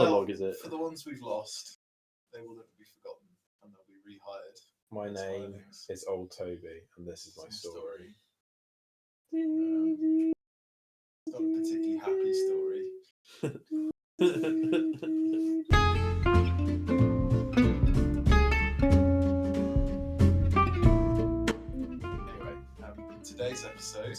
monologue, is it? For the ones we've lost, they will never be forgotten, and they'll be rehired. My That's name Firings. is Old Toby, and this is my Some story. It's not a particularly happy story. Anyway, in today's episode,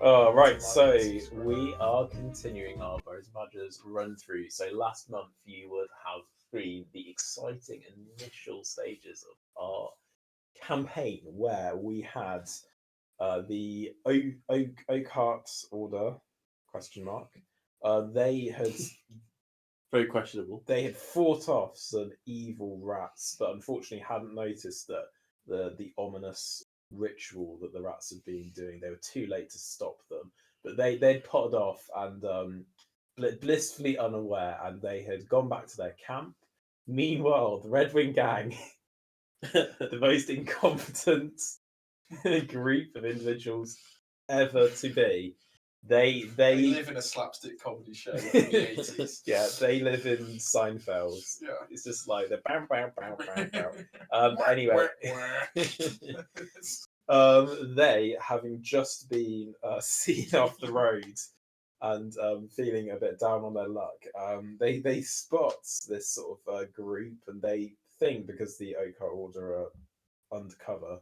Oh, right, so we are continuing our Burrows and Badgers run through. So last month you would have seen the exciting initial stages of our campaign where we had the Oak Hearts Order, ? They had Very questionable. They had fought off some evil rats, but unfortunately hadn't noticed that the ominous ritual that the rats had been doing. They were too late to stop them, but they'd potted off and blissfully unaware, and they had gone back to their camp. Meanwhile, the Red Wing Gang, the most incompetent group of individuals ever to be, they live in a slapstick comedy show in the 80s. Yeah, they live in Seinfeld. Yeah. It's just like the bam bam bam bam bam. Anyway, they, having just been seen off the road and feeling a bit down on their luck, they spot this sort of group, and they think, because the Oak Order are undercover,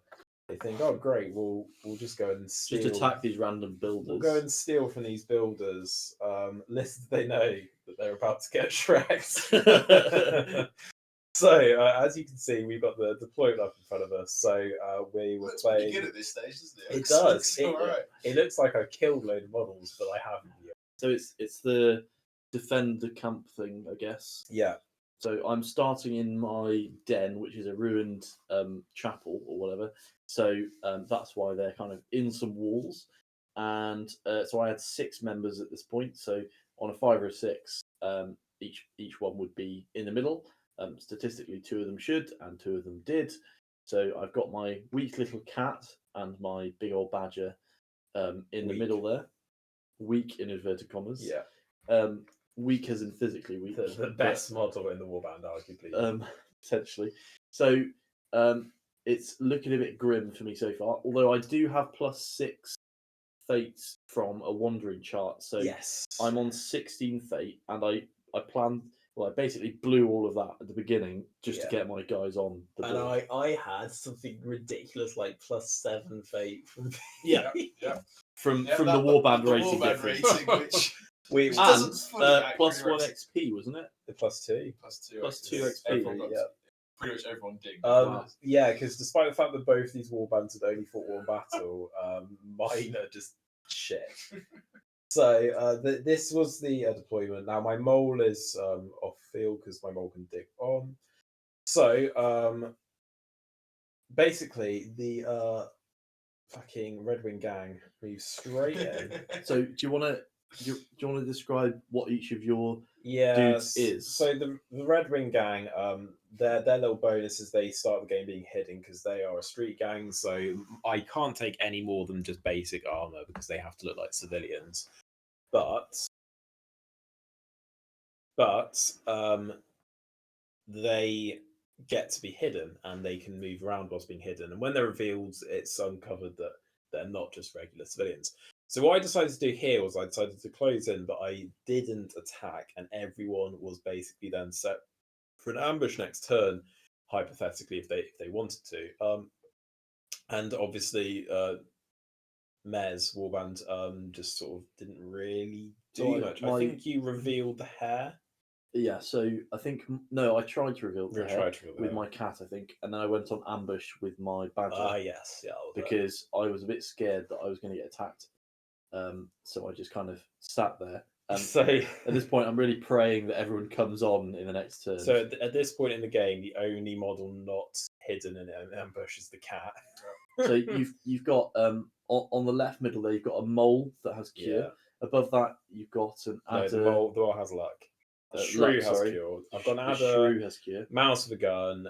they think, oh great, we'll just go and steal. Just attack these random builders. We'll go and steal from these builders. Little do they know that they're about to get shreked. So, as you can see, we've got the deployment up in front of us. So we were playing. It's pretty good at this stage, doesn't it? It does. It looks like I've killed a load of models, but I haven't yet. So it's the defend the camp thing, I guess. Yeah. So I'm starting in my den, which is a ruined chapel or whatever. So that's why they're kind of in some walls. And so I had 6 members at this point. So on a 5 or a 6, each one would be in the middle. Statistically, 2 of them should, and 2 of them did. So I've got my weak little cat and my big old badger in the middle there. Weak in inverted commas. Yeah. Weak as in physically weak. The best model in the warband, arguably. Potentially. So it's looking a bit grim for me so far. Although I do have +6 fates from a wandering chart. So yes, I'm on 16 fate, and I planned. Well, I basically blew all of that at the beginning just to get my guys on the board. And I had something ridiculous like +7 fate from yeah. From the warband rating difference. Which and +1 XP, wasn't it? The +2. +2 XP. Yeah. Pretty much everyone did. Yeah, because despite the fact that both these warbands had only fought one battle, mine are just shit. So this was the deployment. Now my mole is off field because my mole can dig on. So basically the fucking Red Wing Gang moves straight in. So do you want to describe what each of your dudes is? So the Red Wing Gang, their little bonus is they start the game being hidden because they are a street gang. So I can't take any more than just basic armor because they have to look like civilians. But they get to be hidden and they can move around whilst being hidden. And when they're revealed, it's uncovered that they're not just regular civilians. So what I decided to do here was I decided to close in, but I didn't attack, and everyone was basically then set for an ambush next turn, hypothetically, if they wanted to. And obviously, Mayor's warband just sort of didn't really do much. I think you revealed the hair. Yeah, so I think I tried to reveal the hair with my cat, I think, and then I went on ambush with my badger. Yes, yeah, because I was a bit scared that I was going to get attacked. So I just kind of sat there. So at this point, I'm really praying that everyone comes on in the next turn. So at this point in the game, the only model not hidden in an ambush is the cat. So you've got on the left middle there, you've got a mole that has cure. Yeah. Above that, you've got an adder. No, the mole has luck. Shrew has cure. I've got an adder. Shrew has cure. Mouse with a gun.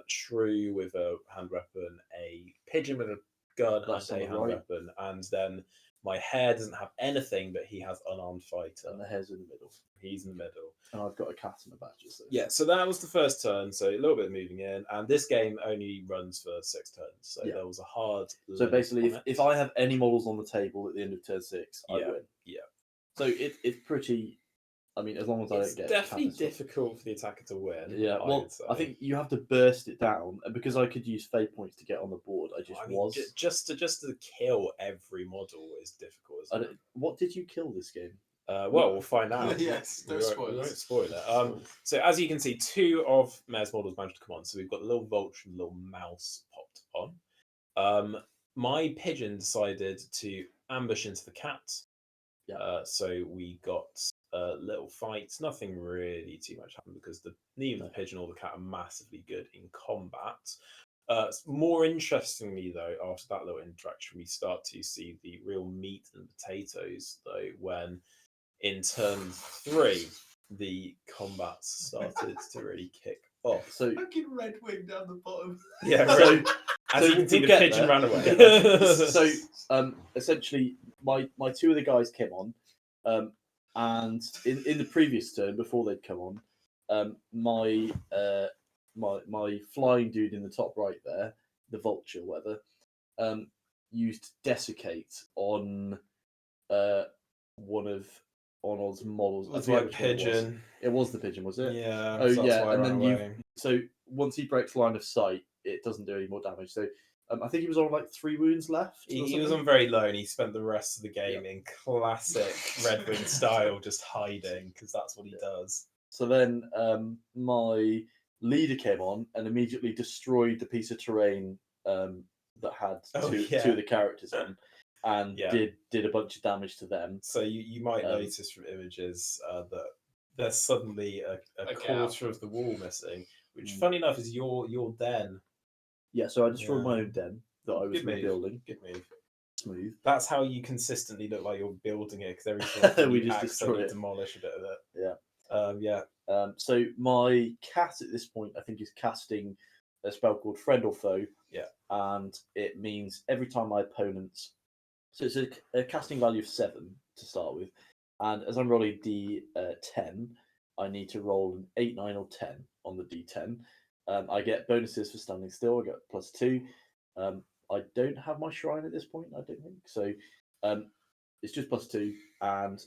Shrew with a hand weapon. A pigeon with a gun and a hand weapon. And then My hare doesn't have anything, but he has unarmed fighter. And the hare's in the middle. He's in the middle. And I've got a cat and a badger. So. Yeah, so that was the first turn. So a little bit of moving in, and this game only runs for 6 turns. So there was a hard. So basically, if I have any models on the table at the end of turn 6, I win. Yeah. So it's pretty. I mean, as long as I don't get. It's definitely difficult for the attacker to win. Yeah, well, I think you have to burst it down, and because I could use fate points to get on the board, just to kill every model is difficult. Isn't it? What did you kill this game? Well, we'll find out. Yes, we won't spoil it. So as you can see, 2 of Mayor's models managed to come on. So we've got the little vulture and the little mouse popped on. My pigeon decided to ambush into the cat. Yeah. So we got little fights. Nothing really too much happened because neither the pigeon or the cat are massively good in combat. More interestingly, though, after that little interaction, we start to see the real meat and potatoes, though, when in turn 3, the combat started to really kick off. So fucking Red Wing down the bottom. Yeah, so, as you can see, the pigeon ran away. So essentially, my 2 of the guys came on, and in the previous turn, before they'd come on, my flying dude in the top right there, the vulture, whatever, used desiccate on one of Onod's models. Was it pigeon? It was the pigeon, was it? Yeah. Oh yeah, and then so once he breaks line of sight, it doesn't do any more damage. So I think he was on like 3 wounds left. He was on very low, and he spent the rest of the game in classic Red Wing style, just hiding because that's what he does. So then my leader came on and immediately destroyed the piece of terrain that had 2 of the characters on, and did a bunch of damage to them. So you might notice from images that there's suddenly a quarter of the wall missing, which, funny enough, is your den. Yeah, so I destroyed my own den that I was rebuilding. Good move. Smooth. That's how you consistently look like you're building it, because every time we you just destroy it. demolish a bit of it. So my cat at this point, I think, is casting a spell called Friend or Foe. Yeah. And it means every time my opponents... So it's a casting value of 7 to start with. And as I'm rolling D10, I need to roll an 8, 9, or 10 on the D10. I get bonuses for standing still. I get +2. I don't have my shrine at this point, I don't think. So it's just +2. And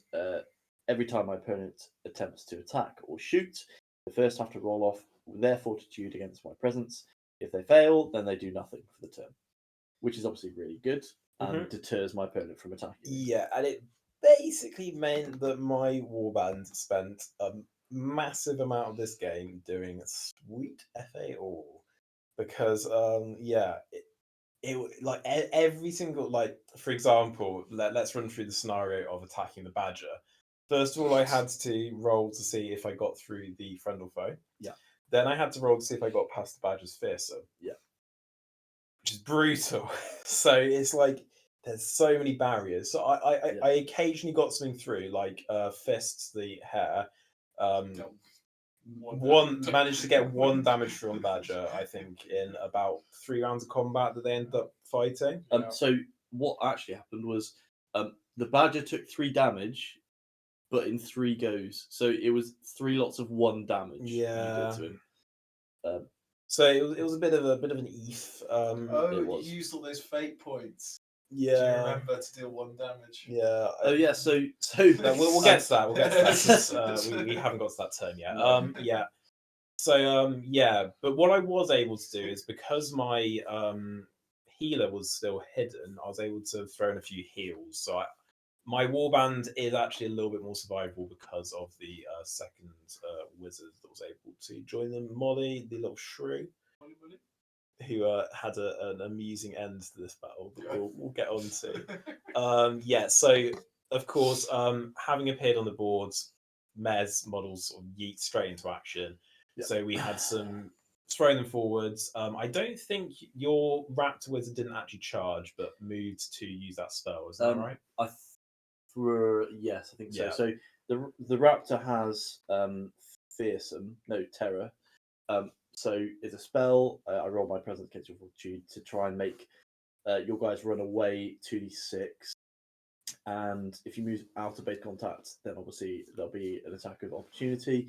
every time my opponent attempts to attack or shoot, they first have to roll off their fortitude against my presence. If they fail, then they do nothing for the turn, which is obviously really good and deters my opponent from attacking. Yeah, and it basically meant that my warband spent a massive amount of this game doing sweet FA all, because it like every single, like, for example, let's run through the scenario of attacking the badger. First of all, I had to roll to see if I got through the friend or foe. Yeah. Then I had to roll to see if I got past the badger's fearsome. Yeah. Which is brutal. So it's like there's so many barriers. So I occasionally got something through, like fists the hare. Managed to get 1 damage through on the badger, I think, in about 3 rounds of combat that they ended up fighting. So what actually happened was the badger took 3 damage, but in 3 goes. So it was 3 lots of 1 damage. Yeah. You did to him. So it was a bit of an ETH. You used all those fate points. Yeah. Do you remember to deal 1 damage? Yeah. Oh yeah. So we'll get to that. We'll get to that. We haven't got to that turn yet. Yeah. So but what I was able to do is, because my healer was still hidden, I was able to throw in a few heals. So my warband is actually a little bit more survivable because of the second wizard that was able to join them, Molly, the little shrew, who had an amusing end to this battle that we'll get on to. So of course, having appeared on the boards, Mayor's models sort of yeet straight into action. Yeah. So we had some throwing them forwards. I don't think your Raptor Wizard didn't actually charge, but moved to use that spell. Is that right? Yes, I think so. Yeah. So the Raptor has terror. So it's a spell. I roll my presence against your fortitude to try and make your guys run away 2d6. and if you move out of base contact, then obviously there'll be an attack of opportunity.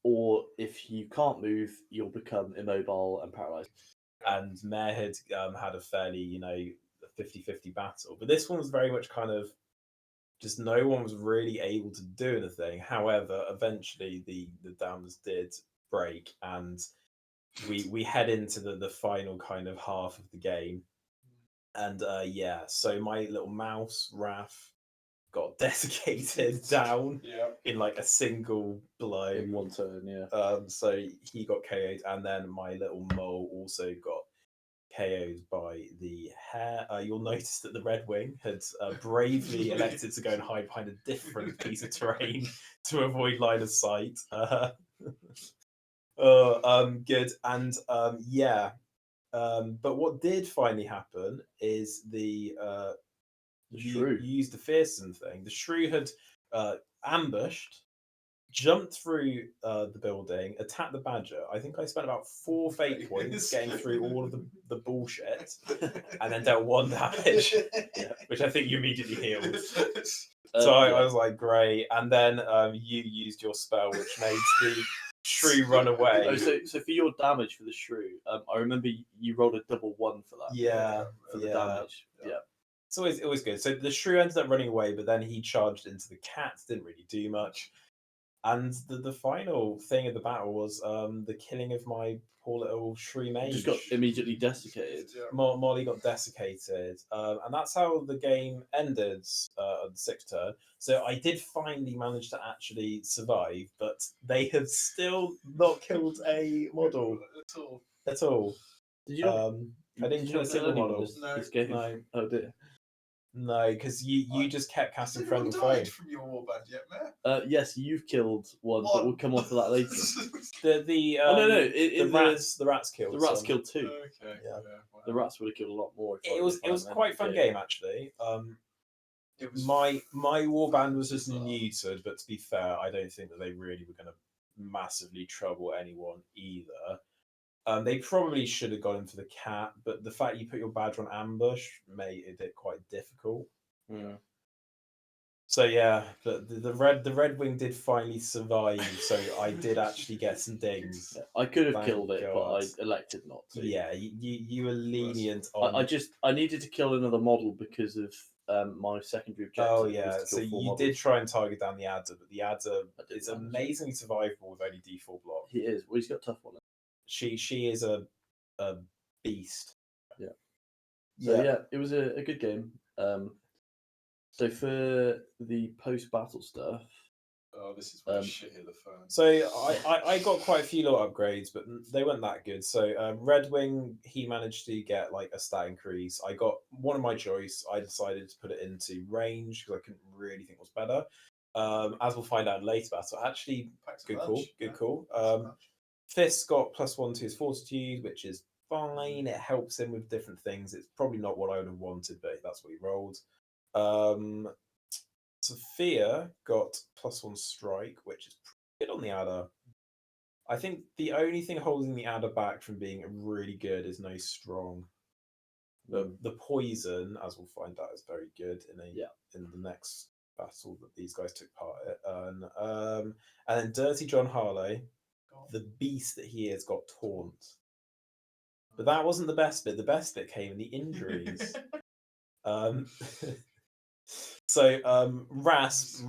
Or if you can't move, you'll become immobile and paralyzed. And Mare had had a fairly 50-50 battle, but this one was very much kind of just no one was really able to do anything. However, eventually the dams did break, and we head into the final kind of half of the game. And so my little mouse Raph got desiccated down in like a single blow In one turn, yeah. So he got KO'd, and then my little mole also got KO'd by the hare. You'll notice that the Red Wing had bravely elected to go and hide behind a different piece of terrain to avoid line of sight. Good. And but what did finally happen is the shrew. You used the fearsome thing. The shrew had ambushed, jumped through the building, attacked the badger. I think I spent about 4 fate points getting through all of the bullshit, and then dealt 1 damage, which I think you immediately healed. So I was like, great. And then you used your spell, which made the shrew run away. Oh, so for your damage for the shrew, I remember you rolled a double 1 for that. Yeah, for the damage. Yeah. It's always good. So the shrew ended up running away, but then he charged into the cats, didn't really do much. And the final thing of the battle was the killing of my poor little shrew mage. Just got immediately desiccated. Molly got desiccated. And that's how the game ended at the 6th turn. So I did finally manage to actually survive, but they have still not killed a model at all. Did you not? I didn't kill a single model. This game? No. Oh dear. No, because you just kept casting friendly flame. From your warband yet, Mare? Yes, you've killed one, but we'll come on to that later. The rats killed. The rats some. killed 2. Okay. Yeah. Wow. The rats would have killed a lot more. It was quite a fun game actually. It was my warband was just neutered, but to be fair, I don't think that they really were going to massively trouble anyone either. They probably should have gone for the cat, but the fact you put your badger on ambush made it quite difficult. Yeah. So yeah, but the red wing did finally survive. So I did actually get some dings. I could have Thank killed it, God. but I elected not to. Yeah, you were lenient on. I needed to kill another model because of my secondary objective. Oh yeah, was to so kill 4 you models. did try and target down the adder, but the adder is amazingly survivable with only D4 block. He is. Well, he's got tough on it. She is a beast. Yeah. So yeah, it was a good game. So for the post-battle stuff, this is where shit hit the fan. So I got quite a few lot upgrades, but they weren't that good. So Red Wing, he managed to get like a stat increase. I got one of my choice. I decided to put it into range because I couldn't really think was better. As we'll find out in later battle, actually, good call. Fist got +1 to his fortitude, which is fine. It helps him with different things. It's probably not what I would have wanted, but that's what he rolled. Sophia got +1 strike, which is pretty good on the adder. I think the only thing holding the adder back from being really good is no strong. The poison, as we'll find out, is very good in the next battle that these guys took part in. And then Dirty John Harlow, the beast that he is, got taunt. But that wasn't the best bit. The best bit came in the injuries. So Rasp,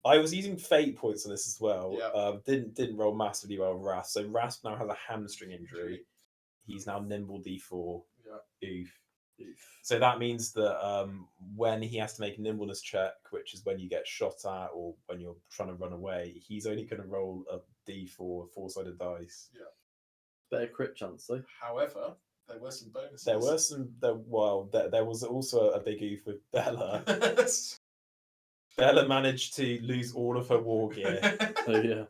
I was using fate points on this as well. Didn't roll massively well with Rasp. So Rasp now has a hamstring injury. He's now nimble D4. Oof. So that means that when he has to make a nimbleness check, which is when you get shot at or when you're trying to run away, he's only going to roll a D4, 4-sided dice. Yeah. Better crit chance though. However, there were some bonuses. There was also a big oof with Bella. Bella managed to lose all of her war gear. Oh yeah.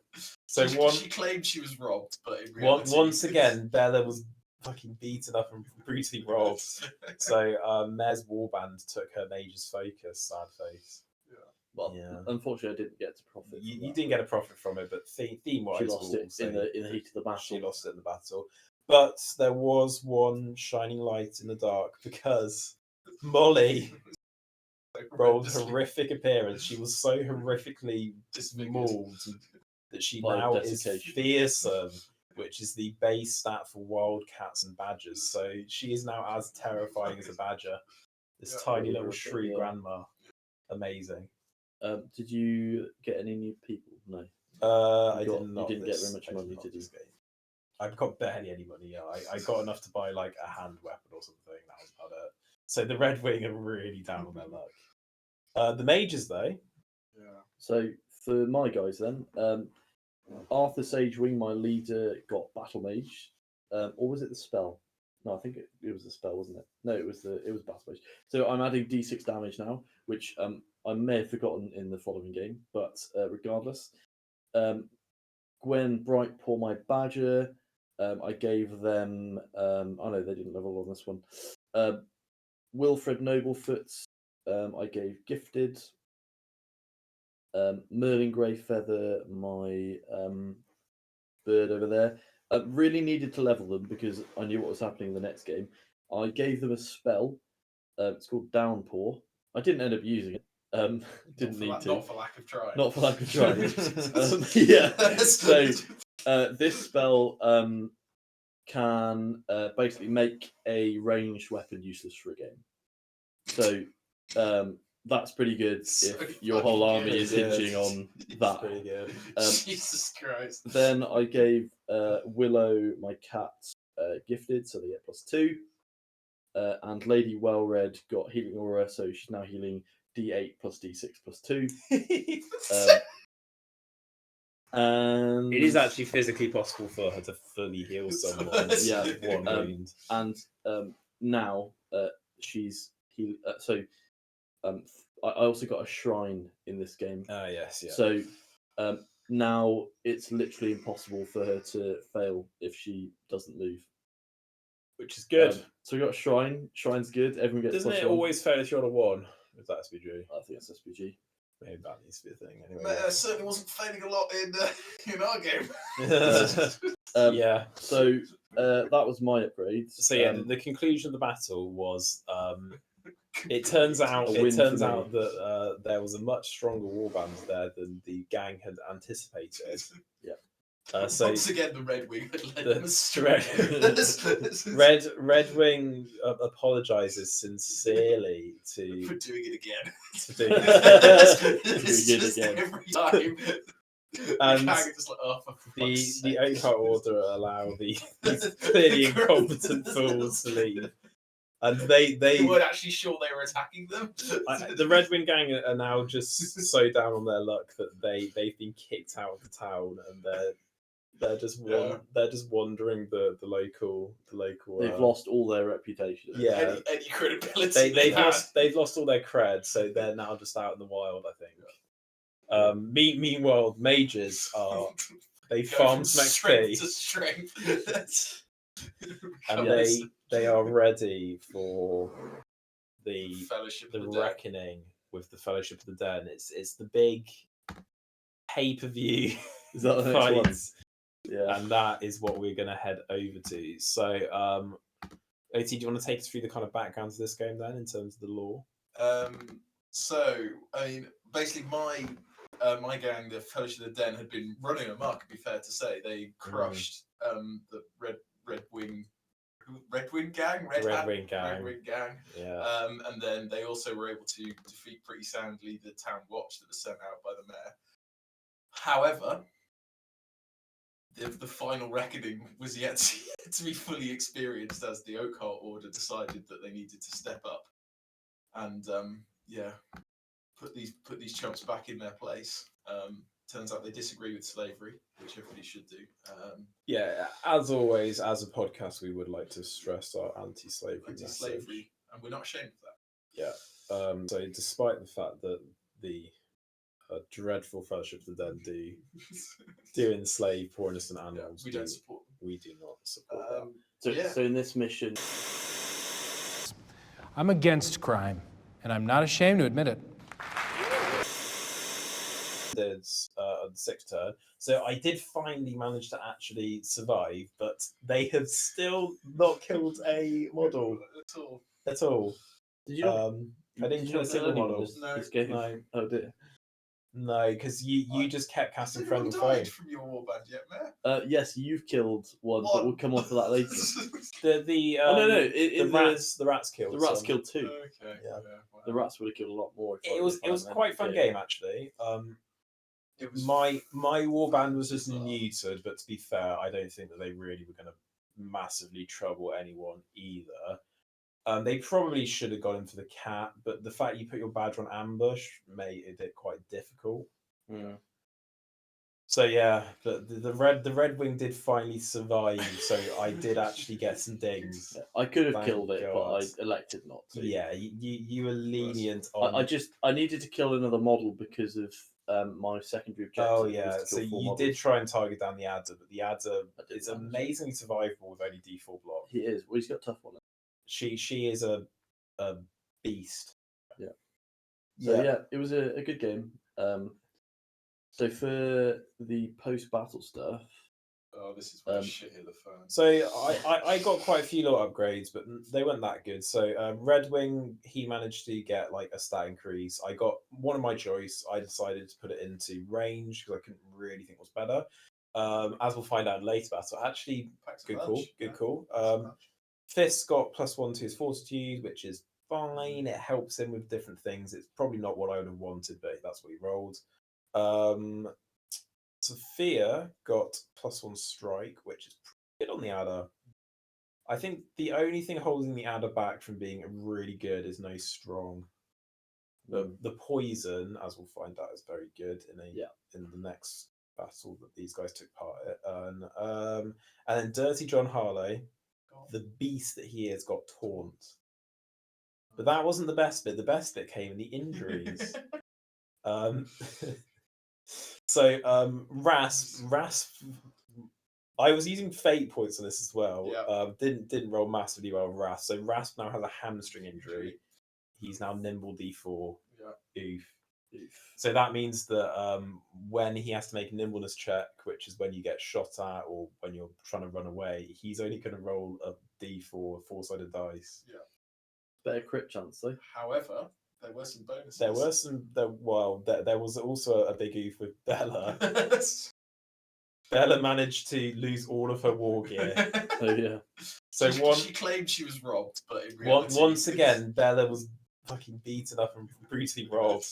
So she claimed she was robbed, but in reality, once again, Bella was fucking beaten up and brutally robbed. So Mez Warband took her mage's focus, sad face. Well, unfortunately, I didn't get to profit. You didn't get a profit from it, but theme-wise, she lost it in the heat of the battle. She lost it in the battle. But there was one shining light in the dark because Molly rolled Horrendously horrific appearance. She was so horrifically disfigured. mauled that she By now is desiccation. fearsome, which is the base stat for wildcats and badgers. So she is now as terrifying as a badger. This Yeah. tiny Really little horrific, shrew yeah. grandma. Amazing. Did you get any new people? No. I You did not. didn't get this- very much I money, not did you? this game. I've got barely any money. Yeah, I got enough to buy like a hand weapon or something. That was about it. So the Red Wing are really down on their luck. The mages though. Yeah. So for my guys then, Arthur Sagewing, my leader, got Battle Mage, or was it the spell? No, I think it was the spell, wasn't it? No, it was Battle Mage. So I'm adding D6 damage now, which I may have forgotten in the following game, but regardless, Gwen Brightpaw, my badger, I gave them. Oh no, they didn't level on this one. Wilfred Noblefoot, I gave gifted. Merlin Greyfeather, my bird over there. Really needed to level them because I knew what was happening in the next game. I gave them a spell. It's called Downpour. I didn't end up using it. Didn't need to. Not for lack of trying. Not for lack of trying. Yeah. So this spell can basically make a ranged weapon useless for a game. So that's pretty good So if your whole fucking army good. is hinging on that. Pretty good. Jesus Christ. Then I gave Willow, my cat, gifted, so they get +2. And Lady Wellred got healing aura, so she's now healing D8 plus D6 plus 2. And It is actually physically possible for her to fully heal someone. Yeah, with one wound. and now she's heal. I also got a shrine in this game. Yes, yeah. So now it's literally impossible for her to fail if she doesn't move. Which is good. So we got a shrine. Shrine's good. Everyone gets Doesn't it +1. always fail if you're on a 1? If that's SPG. I think that's SPG. Maybe that needs to be a thing. Anyway. Mate, certainly wasn't failing a lot in our game. Yeah. So that was my upgrades. So yeah, the conclusion of the battle was it turns out A win for me. that there was a much stronger warband there than the gang had anticipated. Yeah. So Once again, the Red Wing had led the them astray. Red Wing apologizes sincerely For doing it again. to do It's Doing it just again. every time. And The gang are just like, oh, for fuck's the sake. Oakhart Order allow these clearly incompetent fools to leave. And they weren't actually sure they were attacking them. the Red Wing gang are now just so down on their luck that they've been kicked out of the town and they're just wandering the local. They've lost all their reputation. Yeah, any credibility. they've lost all their cred, so they're now just out in the wild. I think. Meanwhile, mages are they Go farm from some strength XP to strength. and they are ready for the Fellowship the of the Dead. reckoning with the Fellowship of the Den. It's the big pay-per-view Is that the next one? fight, Yeah. and that is what we're going to head over to. So, OT, do you want to take us through the kind of background to this game then, in terms of the lore? So, I mean, basically, my gang, the Fellowship of the Den, had been running amok. To be fair to say, they crushed the Red Wing gang, Red Wing gang. Red Wing gang. Yeah. And then they also were able to defeat pretty soundly the town watch that was sent out by the mayor. However, the final reckoning was yet to be fully experienced, as the Oakhart Order decided that they needed to step up and put these chumps back in their place. Turns out they disagree with slavery, which everybody should do. Yeah, as always, as a podcast, we would like to stress our anti-slavery message. Anti-slavery, and we're not ashamed of that. Yeah. So, despite the fact that the dreadful Fellowship of the Den do enslave poor innocent animals, We don't support them. We do not support that. So in this mission, I'm against crime, and I'm not ashamed to admit it. There's the sixth turn, so I did finally manage to actually survive, but they have still not killed a model At all. at all. Did you not? I didn't did you kill a not single anyone model. this game? No, Oh dear. no, because you just kept Has casting anyone friends with died foe. from your warband yet, Mayor? Yes, you've killed one, but we'll come on to that later. The Oh no, the rats killed. The rats some. killed two. Okay. Yeah. Wow. The rats would have killed a lot more. It was quite a fun game actually. It was My warband was just neutered, but to be fair, I don't think that they really were going to massively trouble anyone either. They probably should have gone in for the cat, but the fact you put your badger on ambush made it quite difficult. Yeah. So yeah, the red wing did finally survive. So I did actually get some dings. I could have Thank killed it, but God. I elected not to. Yeah, you were lenient on. I needed to kill another model because of my secondary objective. Oh was yeah, to so kill four you models. did try and target down the adder, but the adder I did is manage it. amazingly survivable with only D4 block. He is. Well, he's got a tough one. She is a beast. Yeah. So yeah, it was a good game. So for the post-battle stuff, Oh, this is where shit hit the fan. So I got quite a few lot upgrades, but they weren't that good. So Red Wing, he managed to get like a stat increase. I got one of my choice. I decided to put it into range because I couldn't really think was better. As we'll find out in later battle, actually, good call. Fist got +1 to his fortitude, which is fine. It helps him with different things. It's probably not what I would have wanted, but that's what he rolled. Sophia got +1 strike, which is pretty good on the adder. I think the only thing holding the adder back from being really good is no strong. The poison, as we'll find out, is very good in the next battle that these guys took part in. And then Dirty John Harlow, the beast that he is, got taunt. But that wasn't the best bit. The best bit came in the injuries. So Rasp, I was using fate points on this as well. Yeah. Didn't roll massively well with Rasp. So Rasp now has a hamstring injury. He's now nimble D4. Yeah. Oof. So that means that when he has to make a nimbleness check, which is when you get shot at or when you're trying to run away, he's only going to roll a D4, four-sided dice. Yeah. Better crit chance though. However, there were some bonuses. There was also a big oof with Bella. Bella managed to lose all of her war gear. Oh yeah. So she claimed she was robbed, but in reality, once again, Bella was fucking beaten up and brutally robbed.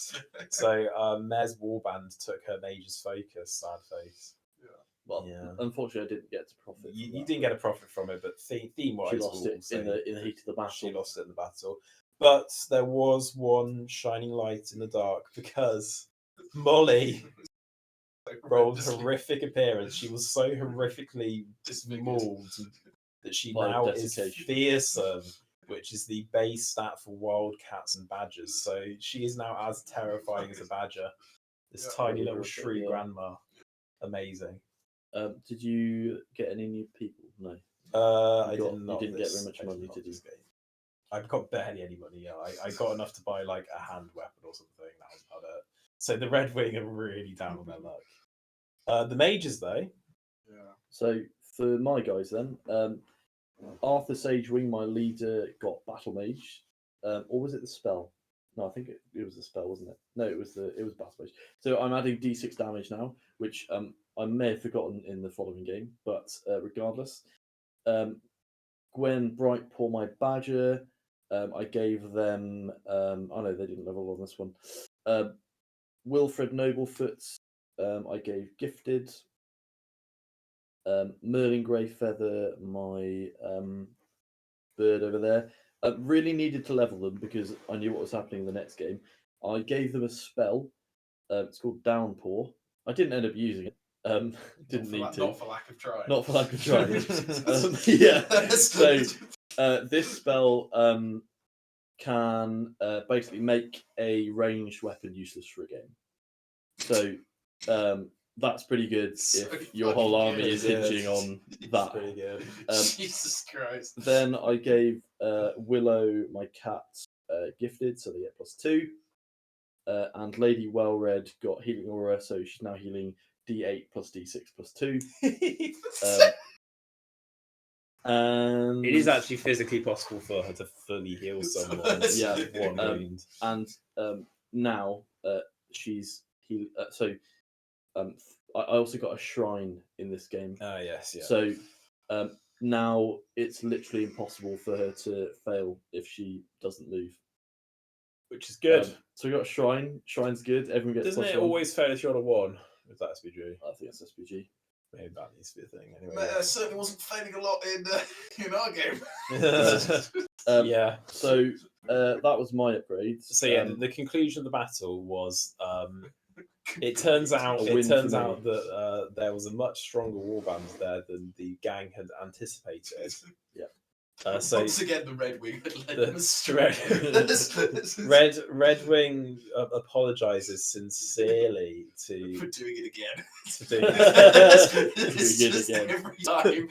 So Mez Warband took her mage's focus, sad face. Yeah. Well, unfortunately, I didn't get to profit. You didn't get a profit from it, but theme-wise, she lost it in the heat of the battle. She lost it in the battle. But there was one shining light in the dark because Molly rolled a horrific appearance. She was so horrifically mauled that she now is fearsome, which is the base stat for wildcats and badgers. So she is now as terrifying as a badger. This tiny little shrew grandma. Amazing. Did you get any new people? No. I did not. You didn't get very much money, did you? I've got barely any money. Yeah, I got enough to buy like a hand weapon or something. That was about it. So the Red Wing are really down on their luck. The mages, though. Yeah. So for my guys, then, Arthur Sagewing, my leader, got Battle Mage, or was it the spell? No, I think it was the spell, wasn't it? No, it was Battle Mage. So I'm adding D6 damage now, which I may have forgotten in the following game, but regardless, Gwen Brightpaw, my badger. I gave them. Oh no, they didn't level on this one. Wilfred Noblefoot, I gave gifted. Merlin Greyfeather, my bird over there. Really needed to level them because I knew what was happening in the next game. I gave them a spell. It's called Downpour. I didn't end up using it. Didn't need to. Not for lack of trying. Not for lack of trying. Yeah. So this spell can basically make a ranged weapon useless for a game. So that's pretty good if your whole army is hinging on that. Pretty good. Jesus Christ. Then I gave Willow, my cat, gifted, so they get +2. And Lady Wellred got Healing Aura, so she's now healing D8 + D6 +2. And It is actually physically possible for her to fully heal someone. Yeah, with one wound. and now she's he. I also got a shrine in this game. Ah, yes, yeah. So now it's literally impossible for her to fail if she doesn't move. Which is good. So we got a shrine. Shrine's good. Everyone gets Doesn't plus it one. always fail if you're on a 1? Is that SPG? I think that's SPG. Maybe that needs to be a thing. Anyway, Mate, I certainly wasn't failing a lot in our game. yeah. So that was my upgrade. So yeah, the conclusion of the battle was it turns out A win for me. that there was a much stronger warband there than the gang had anticipated. So Once again, the Red Wing had led the them astray. Red Wing apologizes sincerely to For doing it again. for doing It's Doing it just again. every time.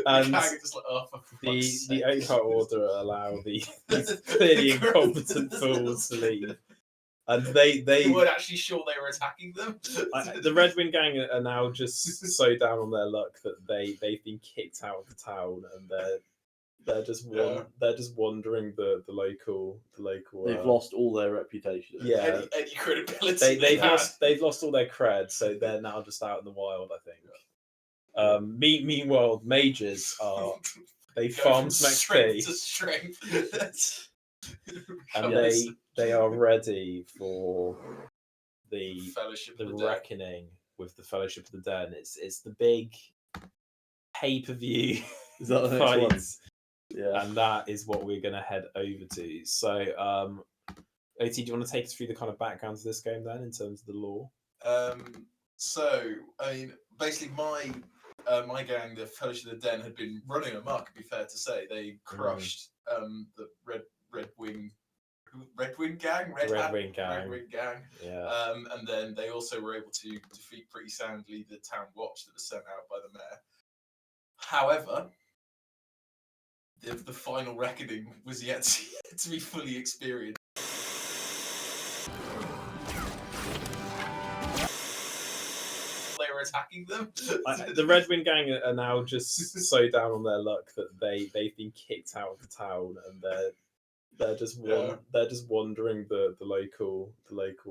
And the gang are just like, oh, for fuck's the sake. Oakhart Order allow these clearly incompetent fools to leave, and they weren't actually sure they were attacking them. the Red Wing gang are now just so down on their luck that they've been kicked out of the town, and they're just wandering the local. They've lost all their reputation. Yeah, any credibility. they've lost all their cred, so they're now just out in the wild, I think. Meanwhile, mages are they Go farm from some strength to XP, strength. and Yes. they are ready for the Fellowship the of the Dead. reckoning with the Fellowship of the Dead. It's the big pay-per-view Is that the next one? fights, Yeah. and that is what we're going to head over to. So, OT, do you want to take us through the kind of background of this game then, in terms of the lore? So, I mean, basically, my gang, the Fellowship of the Den, had been running amok. To be fair to say, they crushed the Red Wing gang, Red Wing gang. Yeah. And then they also were able to defeat pretty soundly the town watch that was sent out by the mayor. However, the final reckoning was yet to be fully experienced. They were attacking them. The Red Wing gang are now just so down on their luck that they've been kicked out of the town, and they're just wandering the local.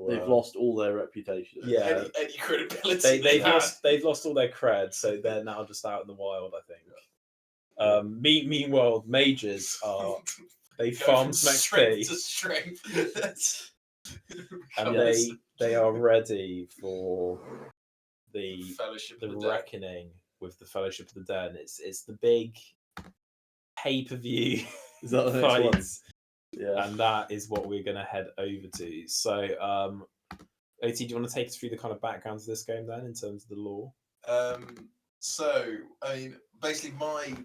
They've lost all their reputation. Yeah, any credibility. they've lost all their cred, so they're now just out in the wild, I think. Meanwhile, mages are they Go farm from some strength to XP, strength. and Yes. they are ready for the Fellowship of the Dead. reckoning with the Fellowship of the Dead. It's the big pay-per-view Is that the next one? fights, Yeah. and that is what we're going to head over to. So, OT, do you want to take us through the kind of background of this game then, in terms of the lore? So, I mean, basically, my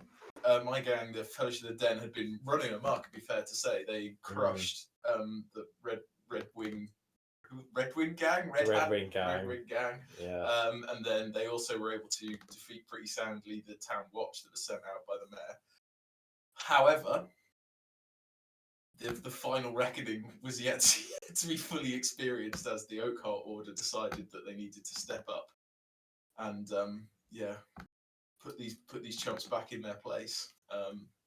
gang, the Fellowship of the Den, had been running amok. To be fair to say, they crushed the Red Wing gang, Red Wing gang. Yeah. And then they also were able to defeat pretty soundly the town watch that was sent out by the mayor. However, the final reckoning was yet to be fully experienced, as the Oakhart Order decided that they needed to step up and put these chumps back in their place.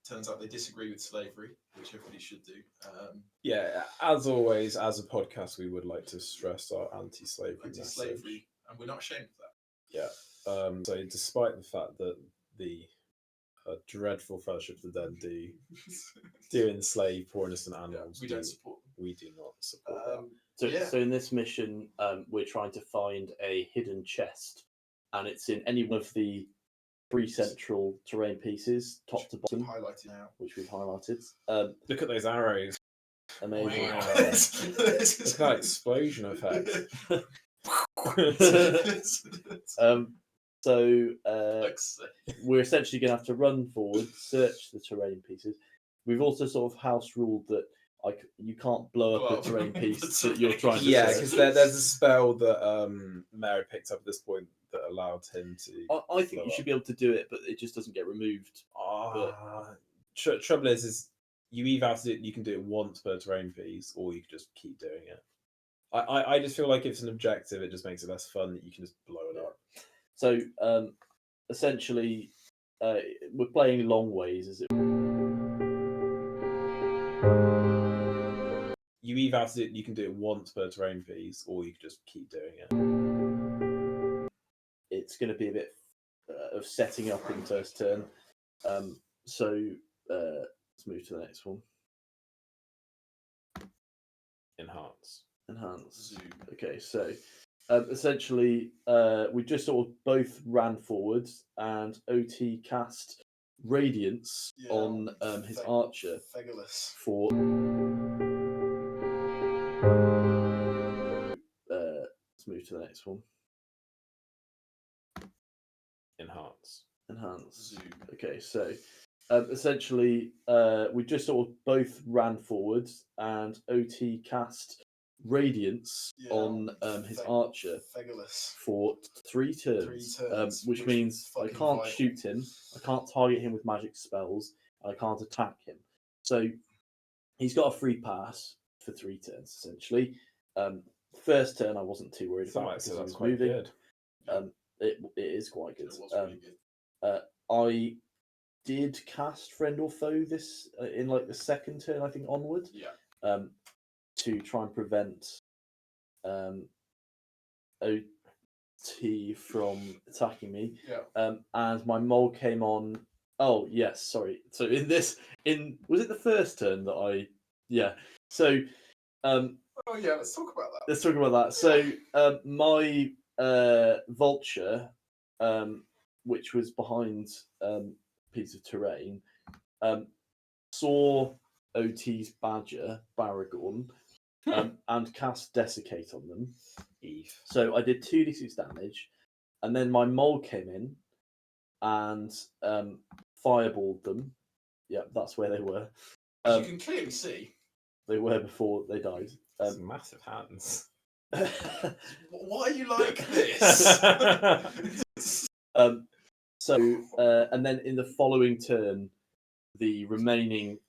Turns out they disagree with slavery, which everybody should do. Yeah, as always, as a podcast, we would like to stress our anti-slavery message. And we're not ashamed of that. Yeah. So, despite the fact that the dreadful Fellowship of the Dead do enslave poor innocent animals, we don't support them. We do not support that. So in this mission, we're trying to find a hidden chest, and it's in any one of the 3 central terrain pieces, top to bottom, Highlighted now. which we've highlighted. Look at those arrows. Amazing. Wow. Look at that explosion effect. We're essentially going to have to run forward, search the terrain pieces. We've also sort of house ruled that you can't blow up a terrain piece that you're trying to Yeah, search. because there's a spell that Mary picked up at this point that allowed him to. I think you should be able to do it, but it just doesn't get removed. Trouble is you either have to do it, you can do it once per terrain piece, or you can just keep doing it. I just feel like if it's an objective, it just makes it less fun that you can just blow it up. So essentially, we're playing long ways, as it. You either have to you can do it once per terrain piece, or you can just keep doing it. It's going to be a bit of setting up in first turn. So let's move to the next one. Enhance. Zoom. Okay, so essentially, we just sort of both ran forwards, and OT cast Radiance on his archer Fegulous. for. Let's move to the next one. Enhance. Zoom. Okay, so essentially, we just sort of both ran forwards, and OT cast Radiance on his archer Fegulous. for 3 turns, which means I can't shoot him, I can't target him with magic spells, and I can't attack him. So he's got a free pass for 3 turns, essentially. First turn, I wasn't too worried about because he was moving. Good. It is quite good. It was really good. I did cast Friend or Foe this in like the second turn, I think, onward. Yeah. To try and prevent OT from attacking me. Yeah. And my mole came on. Oh yes, sorry. So was it the first turn that I? Yeah. So. Oh yeah, let's talk about that. Let's talk about that. So my vulture, which was behind a piece of terrain, saw OT's badger, Baragorn, and cast Desiccate on them. So I did 2d6 damage, and then my mole came in and fireballed them. Yeah, that's where they were. As you can clearly see, they were before they died. Massive hands. Why are you like this? And then in the following turn, the remaining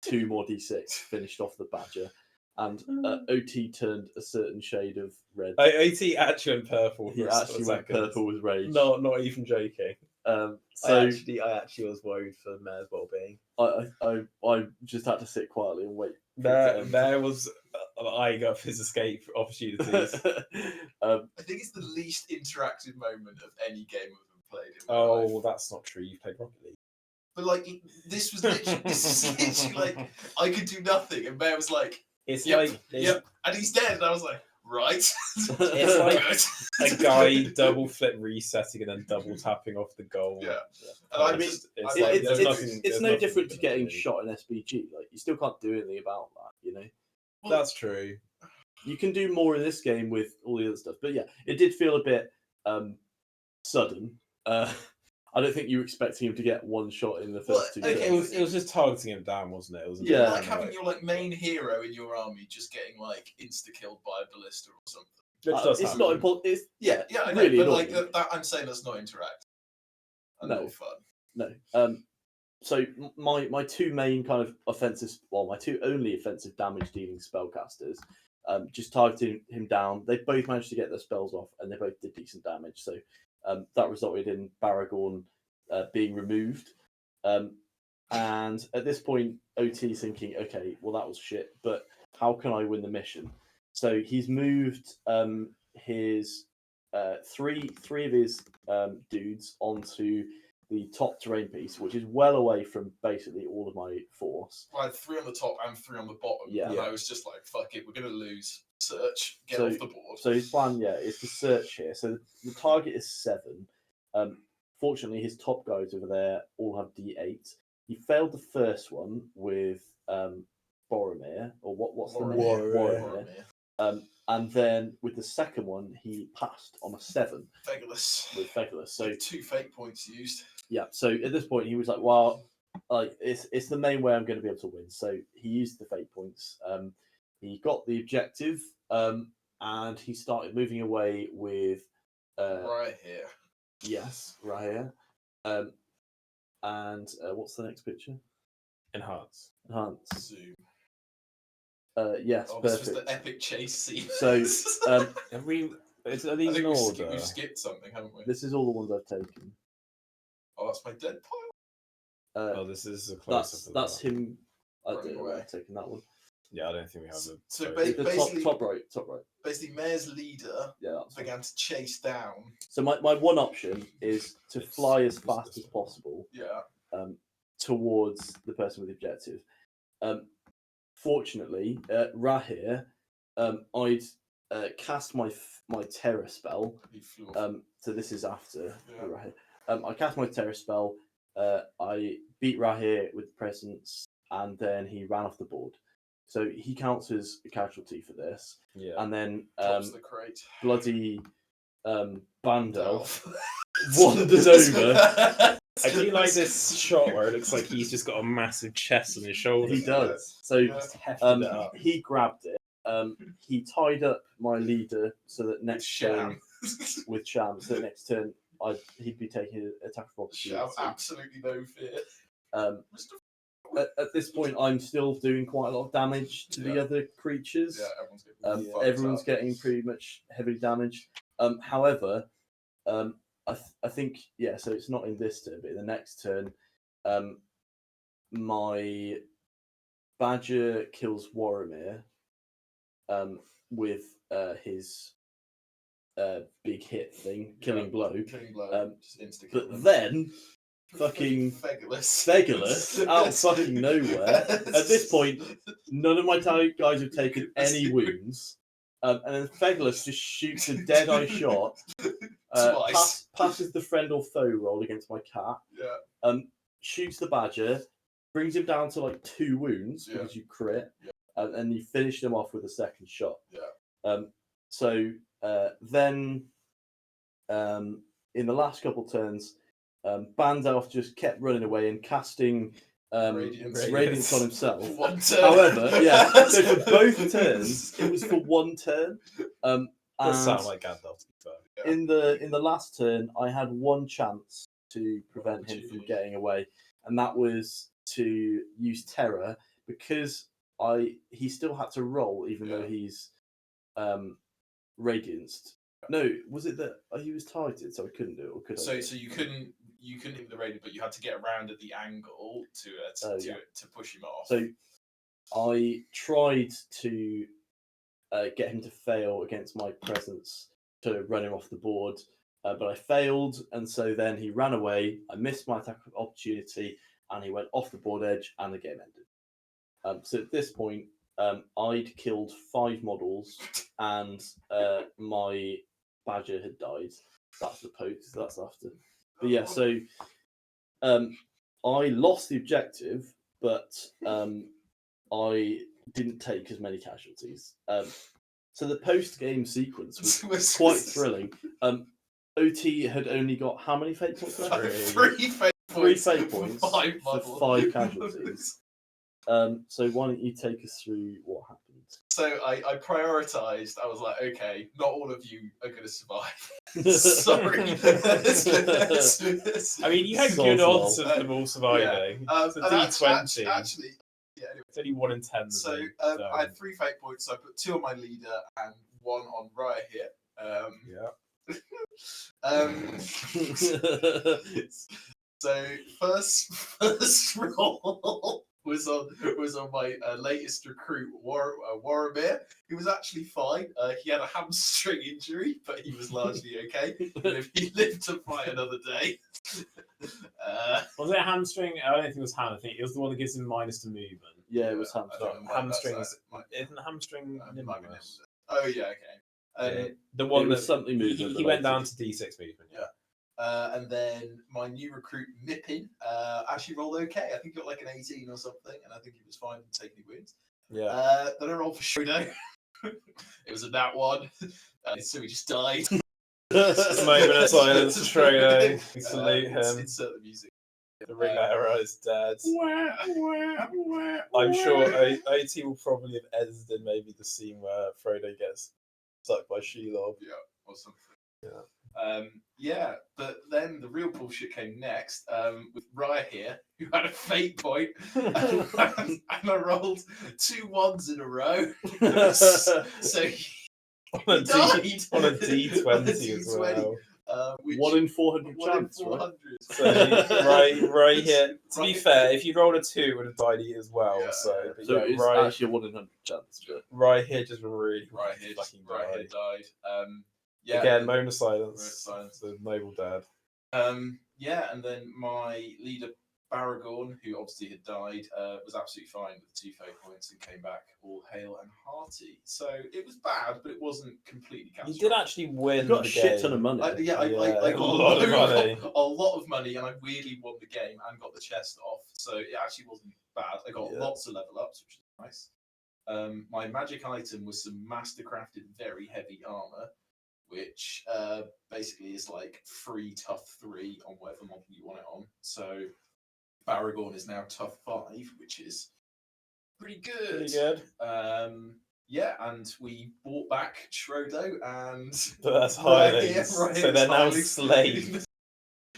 2 more d6 finished off the badger, and OT turned a certain shade of red. OT actually went purple. He actually went purple with rage. Not even joking. So I actually was worried for the mayor's well-being. I just had to sit quietly and wait. There was eyeing up his escape opportunities. I think it's the least interactive moment of any game I've played in my life. That's not true. You've played Rocket League. But like, this was literally like, I could do nothing, and Bear was like, yep, and he's dead, and I was like, right. It's like a guy double flip resetting and then double tapping off the goal. Yeah. And I mean, it's no different to getting shot in SBG. Like, you still can't do anything about that, you know? Well, that's true. You can do more in this game with all the other stuff. But yeah, it did feel a bit sudden. I don't think you were expecting him to get one shot in the first 2 turns. It was just targeting him down, wasn't it? Yeah. Like having your like main hero in your army just getting like insta-killed by a ballista or something. It's not important. Yeah, I know, really but annoying. like that, I'm saying that's not interactive. No fun. No. So my 2 main kind of my 2 only offensive damage dealing spellcasters, just targeting him down. They both managed to get their spells off, and they both did decent damage. So that resulted in Baragorn being removed. And at this point, OT is thinking, okay, well that was shit, but how can I win the mission? So he's moved his 3 of his dudes onto the top terrain piece, which is well away from basically all of my force. I had 3 on the top and 3 on the bottom. Yeah. And I was just like, fuck it, we're going to lose. Search, get off the board. So his plan, is to search here. So the target is 7. Fortunately, his top guys over there all have D8. He failed the first one with Boromir, or what's the name? Boromir. And then with the second one, he passed on a 7. Fegulous. So 2 fate points used. Yeah. So at this point, he was like, "Well, like it's the main way I'm going to be able to win." So he used the fate points. He got the objective, and he started moving away with. Right here. Yes, right here. And what's the next picture? Enhance. Zoom. Yes, perfect. This was the epic chase scene. So, are these in order? We've skipped something, haven't we? This is all the ones I've taken. Oh, that's my dead pile. Oh, this is a close up. That's him. I Running don't know away. where I'm taking that one. Yeah, I don't think we have the. So photo. The basically, top right. basically, Mayor's leader Yeah, that's fine. began to chase down. So my one option is to fly as fast as possible Yeah. towards the person with the objective. Fortunately, Rahir, I'd cast my terror spell. He flew off. So this is after Yeah. Rahir. I cast my terror spell. I beat Rahir with presence, and then he ran off the board. So he counts as a casualty for this. Yeah. And then Drops the crate. bloody Bandelf Delph. wanders over. I do like this shot where it looks like he's just got a massive chest on his shoulder. He does. So Just hefted it up. he grabbed it. He tied up my leader so that next turn Sham. with Sham. So next turn he'd be taking an attack of Sham, opportunity. absolutely no fear. Mr. At this point, I'm still doing quite a lot of damage to the other creatures. Yeah, Everyone's getting pretty much heavily damaged. However, I think so it's not in this turn, but in the next turn, my Badger kills Warramir with his big hit thing, killing blow. Killing blow. Just insta-kill them. But then fucking Fegalus out fucking nowhere. At this point, none of my guys have taken any wounds. And then Fegalus just shoots a dead-eye shot. Twice. Passes the friend or foe roll against my cat. Yeah. Shoots the Badger. Brings him down to like 2 wounds Yeah. because you crit. Yeah. And you finish him off with a second shot. Yeah. So then in the last couple turns, Bandelf just kept running away and casting Radiance on himself. One turn. However, so for both turns, it was for one turn. Does And sound like Gandalf to be fair. Yeah. in the last turn, I had one chance to prevent him from getting away, and that was to use terror because he still had to roll even though he's radianced. No, was it that he was targeted, so I couldn't do it, or could I? So you couldn't hit the radiant, but you had to get around at the angle to push him off. So I tried to get him to fail against my presence to run him off the board, but I failed, and so then he ran away. I missed my attack of opportunity, and he went off the board edge, and the game ended. So at this point, I'd killed 5 models, and my Badger had died. That's the post. That's after. But yeah, so I lost the objective, but I didn't take as many casualties. So the post-game sequence was quite thrilling. OT had only got how many fate points left? 3 fate points. 3 fate points 5 for models. 5 casualties. So why don't you take us through what happened? So I prioritised. I was like, okay, not all of you are going to survive. Sorry. I mean, you had good odds of them all surviving. It's a D20. Actually, yeah. Anyway. It's only 1 in 10. So I had 3 fate points. So I put 2 on my leader and 1 on Raya here. So first roll was on my latest recruit, Warramir. He was actually fine. He had a hamstring injury, but he was largely okay. He lived to fight another day. Was it a hamstring? I don't think it was ham. I think it was the one that gives him minus to movement. Yeah, it was hamstring. Hamstrings. Isn't the hamstring nimbleness? Oh yeah, okay. The one that something movement. he went down to D6 movement. Yeah. And then my new recruit, Mippin, actually rolled okay. I think he got like an 18 or something, and I think he was fine to take any wins. Yeah. Then I rolled for Shrodo. It was a nat 1, so he just died. A moment of silence for Shrodo. We salute him. Insert the music. The ring error is dead. I'm sure OT will probably have edited in maybe the scene where Frodo gets sucked by Shelob. Yeah, or something. Yeah, but then the real bullshit came next with Raya here, who had a fate point, and I rolled 2 1s in a row. So he died on a D20 as well. Which, 1 in 400 1 in chance, right? 400. So right here. To be Right. fair, if you rolled a 2, it would have died as well. Yeah, so, but So yeah, it's right, actually a 1 in 100 chance. But right here just really Right here, fucking right here died. died. Yeah. Again, the- moment of silence. moment of silence. The noble dad. Yeah, and then my leader Baragorn, who obviously had died, was absolutely fine with 2 fate points and came back all hale and hearty. So it was bad, but it wasn't completely He catastrophic. did actually win you got a the shit game. ton of money. I Yeah, got a lot of money. a lot of money, and I weirdly won the game and got the chest off. So it actually wasn't bad. I got Yeah. lots of level ups, which is nice. My magic item was some master crafted very heavy armor, which basically is like free tough 3 on whatever model you want it on. So Baragorn is now tough 5, which is pretty good. Pretty good. Yeah, and we bought back Shrodo and But that's Right hirelings. here, So they're now hirelings. slaves.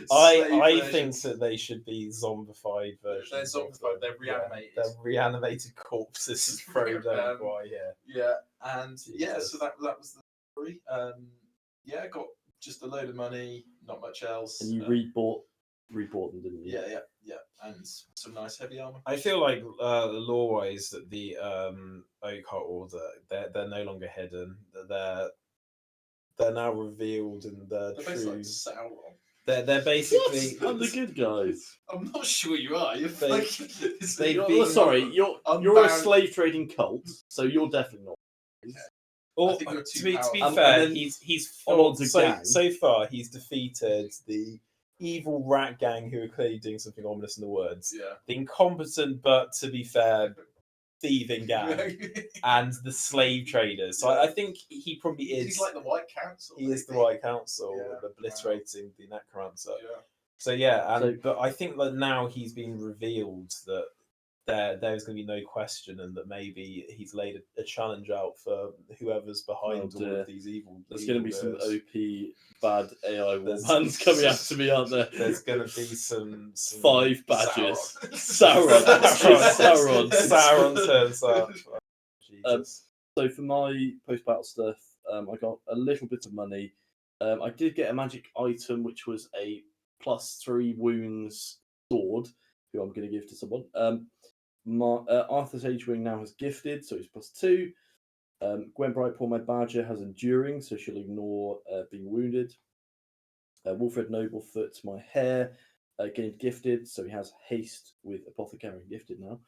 Slave I think versions. that they should be zombified versions. They're of zombified, they're them. reanimated. Yeah, they're reanimated corpses as Frodo. Why, yeah. Yeah, and yeah, Jesus. so that was the story. Yeah, got just a load of money, not much else. And you rebought them, didn't you? Yeah, and some nice heavy armor. I feel like lore-wise that the Oakhart Order they're no longer hidden. They're now revealed in their They're true. basically like Sauron. They're basically. I'm the good guys. I'm not sure you are. You're They- like, they've you're- been- Sorry, you're a Unbound- slave trading cult, so you're definitely not. Or, think you're to too be powerful. And fair, then he's Ollon's fought, a so gang. so far he's defeated the evil rat gang who are clearly doing something ominous in the woods. Yeah. The incompetent, but to be fair, thieving gang, and the slave traders. So I think he probably is. He's like the White Council. He is the maybe. White Council, Yeah, obliterating the necromancer. Yeah. So yeah, So- but I think that now he's been revealed that there's going to be no question, and that maybe he's laid a challenge out for whoever's behind all dear. of these evil. There's going to be some evildoers. OP bad AI There's- warbands coming after me, aren't there? There's going to be some 5 badgers. Sauron. Sauron. Sauron turns up. Oh, Jesus. So for my post-battle stuff, I got a little bit of money. I did get a magic item, which was a +3 wounds sword, who I'm going to give to someone. Arthur's Agewing now has gifted, so he's +2. Gwen Brightpaw, my badger, has enduring, so she'll ignore being wounded. Wolfred Noblefoot, my hare, gained gifted, so he has haste with apothecary gifted now.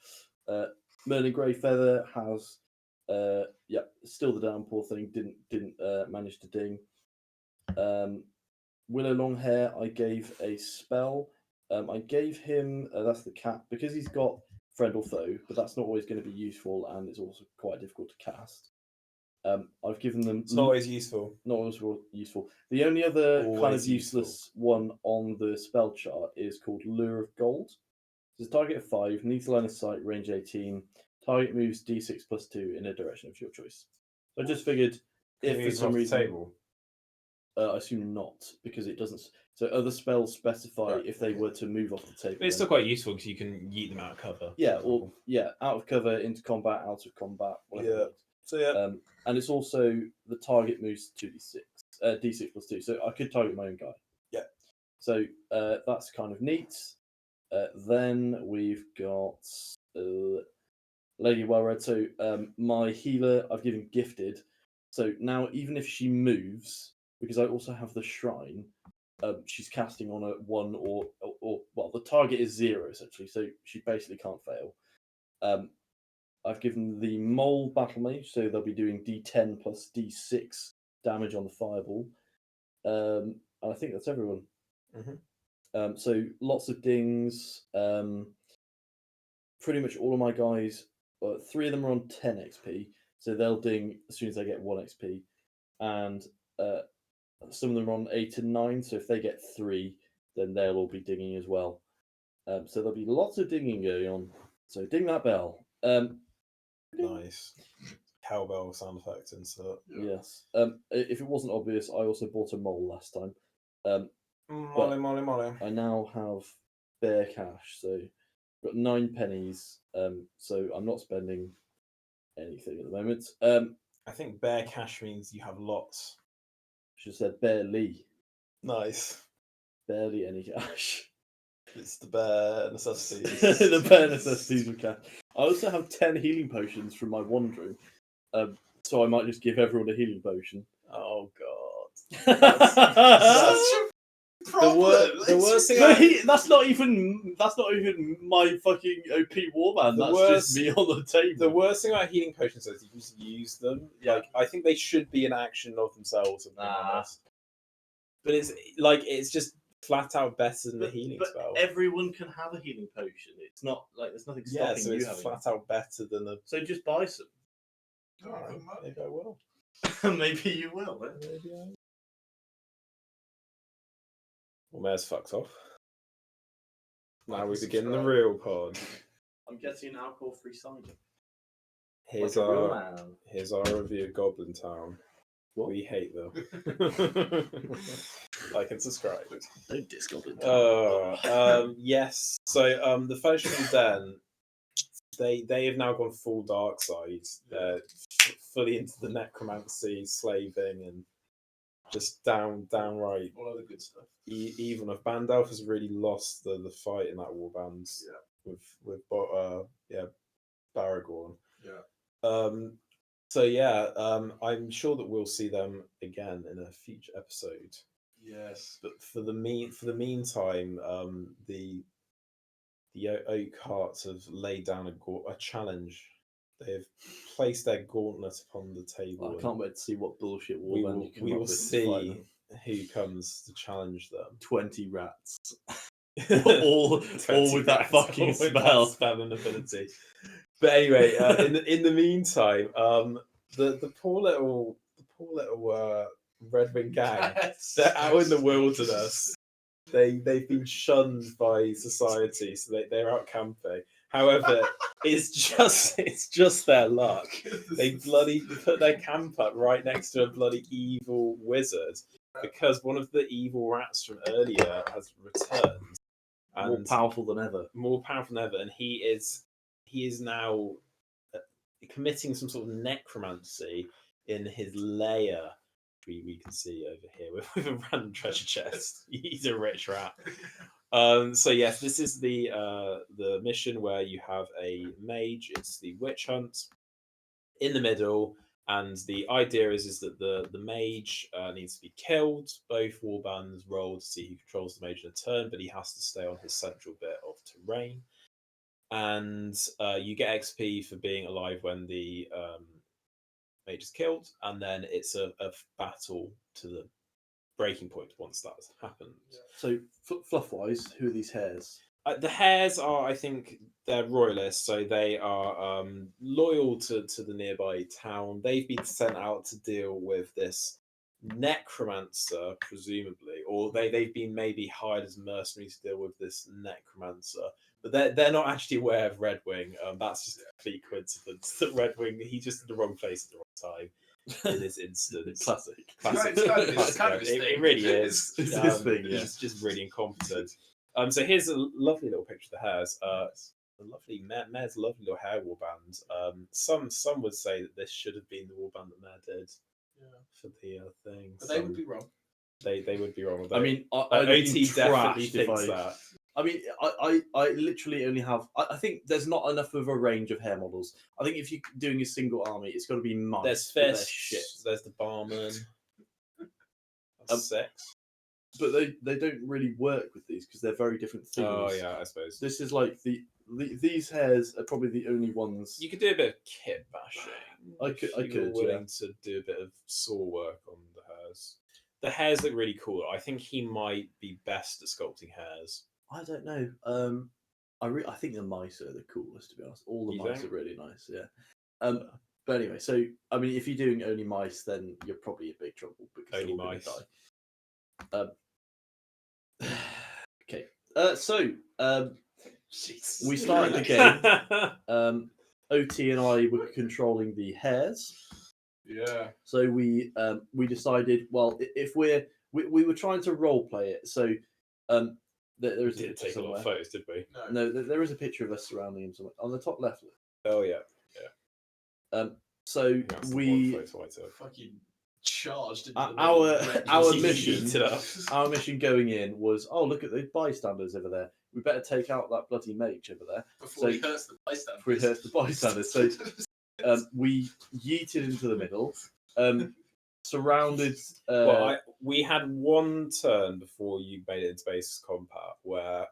Merlin Greyfeather has still the downpour thing, didn't manage to ding. Willow Longhair, I gave a spell. I gave him that's the cat, because he's got friend or foe, but that's not always going to be useful, and it's also quite difficult to cast. I've given them. It's not always useful. Not always useful. The only other kind of Always useless one on the spell chart is called Lure of Gold. It's a target of 5, needs line of sight, range 18. Target moves d6 +2 in a direction of your choice. So I just figured if for some reason table. I assume not, because it doesn't. So other spells specify Right. if they were to move off the table. But it's then- still quite useful because you can yeet them out of cover. yeah, or out of cover, into combat, out of combat, whatever. Yeah. it is. So yeah. And it's also the target moves 2d6, d6 +2. So I could target my own guy. Yeah. So that's kind of neat. Then we've got Lady Wellread. So my healer, I've given gifted. So now even if she moves, because I also have the shrine, she's casting on a 1 or well, the target is 0 essentially. So she basically can't fail. I've given the mole battle mage, so they'll be doing d10 plus d6 damage on the fireball. And I think that's everyone. So lots of dings. Pretty much all of my guys, 3 of them are on 10 XP, so they'll ding as soon as they get 1 XP. And some of them are on 8 and 9, so if they get 3, then they'll all be dinging as well. So there'll be lots of dinging going on. So ding that bell. Nice. Cowbell sound effect insert. Yes. If it wasn't obvious, I also bought a mole last time. Molly. I now have bare cash, so I've got 9 pennies. So I'm not spending anything at the moment. I think bare cash means you have lots. Should have said barely. Nice. Barely any cash. It's the bare necessities. The bare necessities of cash. I also have 10 healing potions from my wandering, so I might just give everyone a healing potion. Oh god. Such a problem. The worst thing That's not even my fucking OP warband. That's just me on the table. The worst thing about healing potions is you just use them. Yeah. Like I think they should be an action of themselves. If I'm honest. But it's just flat out better than the healing but spell. everyone can have a healing potion. It's not like there's nothing stopping so you it's having flat out better than the. So just buy some. Alright, maybe I will. Maybe you will. Eh? Maybe I will. Well, Mares fucks off. Now we begin the real pod. I'm getting an alcohol-free cider. Here's Like a real our man. here's our review of Goblin Town. What? We hate them. Like and subscribe. Don't diss Goblin. Yes. So the Fellowship of the Den, they have now gone full dark side. They're fully into the necromancy, slaving, and just downright All of the good stuff. even if Bandalf has really lost the fight in that warband with Baragorn. Yeah. I'm sure that we'll see them again in a future episode. Yes. But for the meantime, the Oak Hearts have laid down a challenge. They have placed their gauntlet upon the table. I can't wait to see what bullshit We warband will, you come we up will with to fight see them. who comes to challenge them. 20 rats. all with that fucking All with spell. that spell and ability. But anyway, in the meantime, the poor little Red Wing gang, they're out in the wilderness. They've been shunned by society, so they're out camping. However, it's just their luck. They bloody put their camp up right next to a bloody evil wizard because one of the evil rats from earlier has returned. And More powerful than ever. And he is now committing some sort of necromancy in his lair. We can see over here with a random treasure chest. He's a rich rat. So yes, this is the mission where you have a mage. It's the witch hunt in the middle, and the idea is that the mage needs to be killed. Both warbands roll to see who controls the mage in a turn, but he has to stay on his central bit of terrain. And you get XP for being alive when the mage is killed, and then it's a battle to the breaking point once that's happened. So, fluff-wise, who are these hares? The hares are, I think, they're royalists, so they are loyal to the nearby town. They've been sent out to deal with this necromancer, presumably, or they've been maybe hired as mercenaries to deal with this necromancer. But they're not actually aware of Red Wing. That's just a complete coincidence that Red Wing, he just in the wrong place at the wrong time in this instance. Classic. It's kind of his thing. It really is. It's his thing, yeah. He's just really incompetent. So here's a lovely little picture of the hares. The lovely Mare's lovely little hair warband. Some would say that this should have been the warband that Mare did for the thing. But they would be wrong. They would be wrong. I mean, OT definitely thinks that. I mean, I literally only have. I think there's not enough of a range of hair models. I think if you're doing a single army, it's got to be mice. There's fists. Shit. There's the barman. That's 6. But they don't really work with these because they're very different things. Oh yeah, I suppose. This is like these hairs are probably the only ones. You could do a bit of kit bashing. I could. Willing to do a bit of saw work on the hairs. The hairs look really cool. I think he might be best at sculpting hairs. I don't know. I think the mice are the coolest, to be honest. All the mice are really nice. Yeah. But anyway, so I mean, if you're doing only mice, then you're probably in big trouble because Only they're all mice. die. Okay. We started the game. OT and I were controlling the hares. Yeah. So we decided, well, if we were trying to role play it. So there is a didn't picture take a lot of somewhere. photos, did we? No, there is a picture of us surrounding him somewhere on the top left. Oh yeah. So That's the we one photo I took. Fucking charged into the Our- middle. our Eat mission- it up. Our mission going in was, oh, look at the bystanders over there. We better take out that bloody mage over there. before he hurts the bystanders. Before he hurts the bystanders. So we yeeted into the middle, surrounded. We had one turn before you made it into base combat where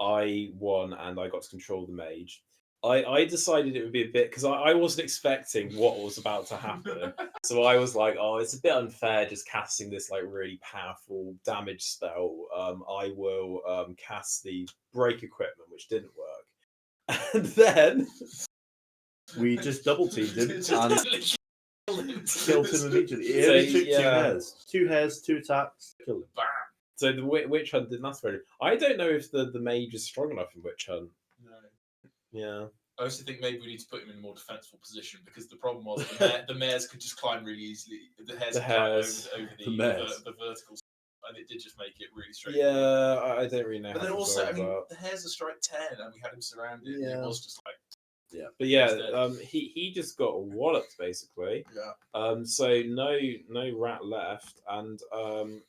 I won and I got to control the mage. I decided it would be a bit because I wasn't expecting what was about to happen. So I was like, oh, it's a bit unfair just casting this like really powerful damage spell. I will cast the break equipment, which didn't work. And then We just double teamed him Just and literally killed him immediately. It So, only took yeah. 2 hairs, 2 attacks, killed him. Bam. so the witch hunt didn't last very long. I don't know if the mage is strong enough in witch hunt. No. Yeah. I also think maybe we need to put him in a more defensible position because the problem was the mares could just climb really easily. The hares The could climb hares. over The mares. the verticals, and it did just make it really straight. Yeah, I don't really know. But how then to also, I resolve mean, that. the hares are strike 10, and we had him surrounded. And Yeah. it was just like, But yeah, Instead. he just got walloped basically. yeah. So no rat left, and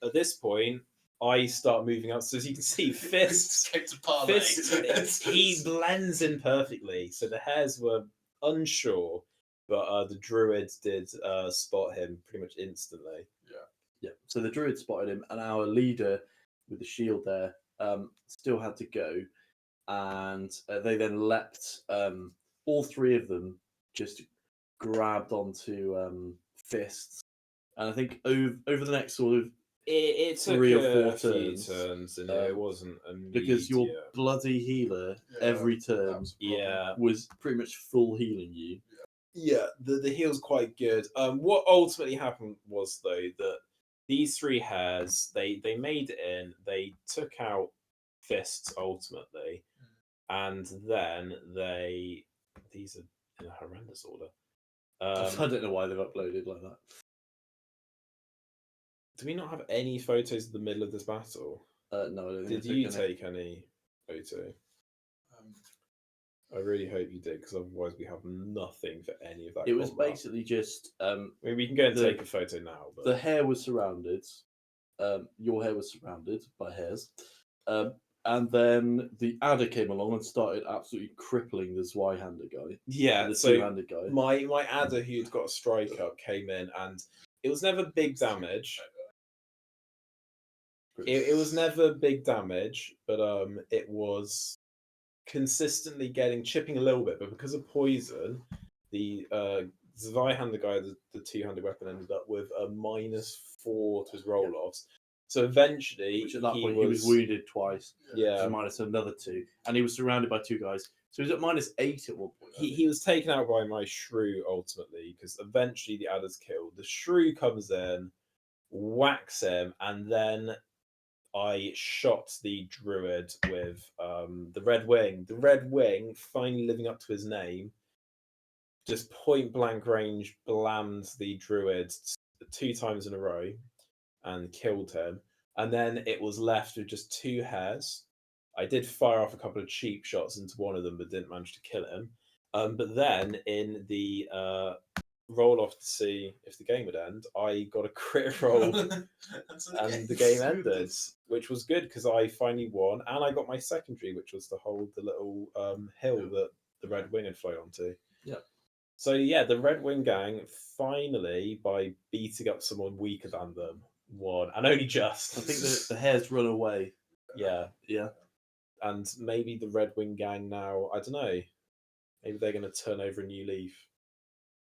at this point I start moving up. So as you can see, Escape to parlay. Fist, he blends in perfectly. So the hares were unsure, but the druids did spot him pretty much instantly. Yeah. So the druid spotted him, and our leader with the shield there still had to go, and they then leapt. All 3 of them just grabbed onto Fists, and I think over the next sort of It took 3 or 4 few turns, turns, and it wasn't because your immediate. bloody healer Yeah, every that turn was a problem. Yeah. was pretty much full healing you. Yeah, the heal's quite good. What ultimately happened was though that these 3 hares they made it in. They took out Fists ultimately, and then these are in a horrendous order. I don't know why they've uploaded like that. Do we not have any photos of the middle of this battle? No, I don't think Did I you took any. take any photo? Um, I really hope you did, because otherwise we have nothing for any of that. It was combat. basically just I mean, we can go and the- take a photo now, but the hair was surrounded. Your hair was surrounded by hairs, and then the adder came along and started absolutely crippling the Zweihander guy. yeah. The So two-handed guy. my adder who'd got a strike up came in, and it was never big damage. It was never big damage, but it was consistently chipping a little bit. But because of poison, the Zweihander guy, the 2-handed weapon, ended up with a -4 to his roll-offs. So eventually, Which at that point he was wounded twice. Yeah, Minus another 2, and he was surrounded by 2 guys. So he was at -8 at one point. he was taken out by my shrew ultimately, because eventually the adder's killed. The shrew comes in, whacks him, and then I shot the druid with the red wing. The red wing, finally living up to his name, just point blank range blammed the druid 2 times in a row and killed him. And then it was left with just 2 hares. I did fire off a couple of cheap shots into one of them, but didn't manage to kill him. But then in the roll off to see if the game would end, I got a crit roll and the game ended, which was good because I finally won, and I got my secondary, which was to hold the little hill that the Red Wing had flown onto. Yeah. So yeah, the Red Wing gang finally, by beating up someone weaker than them, won, and only just. I think the hares run away. Yeah, Yeah. and maybe the Red Wing gang now, I don't know, maybe they're going to turn over a new leaf.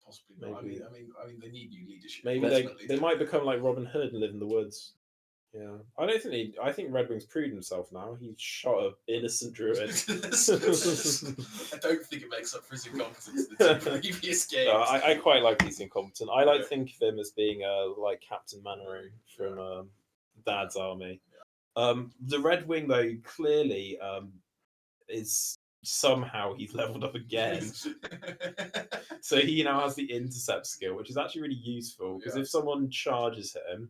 Possibly not. Maybe- I mean, they need new leadership. Maybe ultimately, they don't might become like Robin Hood and live in the woods. Yeah, I don't think I think Red Wing's proved himself now. He shot an innocent druid. I don't think it makes up for his incompetence in the 2 previous games. I quite like he's incompetent. I like to think of him as being like Captain Mannering from Dad's Army. The Red Wing though clearly is somehow he's leveled up again. So he now has the intercept skill, which is actually really useful because Yeah. if someone charges him,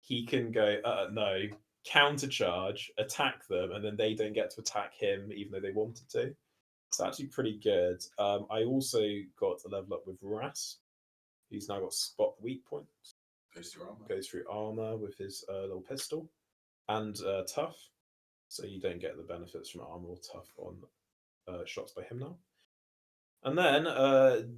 he can go no, counter charge, attack them, and then they don't get to attack him even though they wanted to. It's actually pretty good. I also got a level up with Rasp, who's now got spot weak points. goes through armor with his little pistol, and tough. So you don't get the benefits from armor or tough on shots by him now. And then